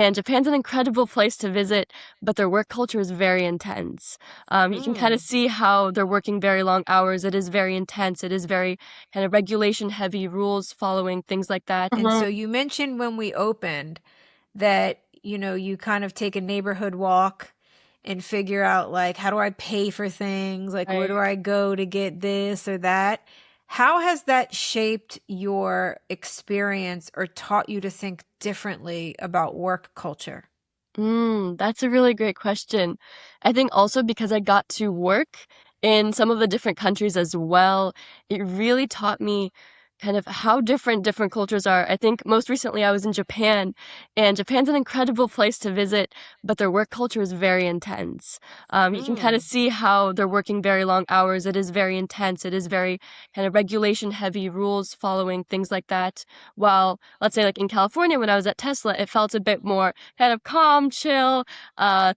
And Japan's an incredible place to visit, but their work culture is very intense. You can kind of see how they're working very long hours. It is very intense. It is very kind of regulation heavy, rules following, things like that. And so you mentioned when we opened that, you kind of take a neighborhood walk and figure out like, how do I pay for things? Like, where Right. do I go to get this or that? How has that shaped your experience or taught you to think differently about work culture? That's a really great question. I think also because I got to work in some of the different countries as well, it really taught me kind of how different cultures are. I think most recently I was in Japan, and Japan's an incredible place to visit, but their work culture is very intense. You can kind of see how they're working very long hours. It is very intense. It is very kind of regulation heavy, rules following, things like that. While, let's say, like in California, when I was at Tesla, it felt a bit more kind of calm, chill.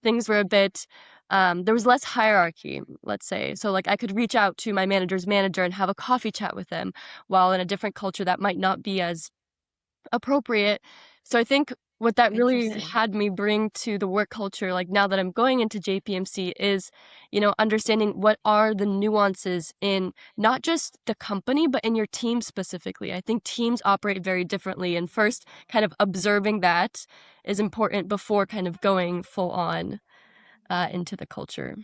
Things were a bit there was less hierarchy, let's say. So like I could reach out to my manager's manager and have a coffee chat with them, while in a different culture that might not be as appropriate. So I think what that really Interesting. had me bring to the work culture, like now that I'm going into JPMC, is, understanding what are the nuances in not just the company, but in your team specifically. I think teams operate very differently, and first kind of observing that is important before kind of going full on into the culture.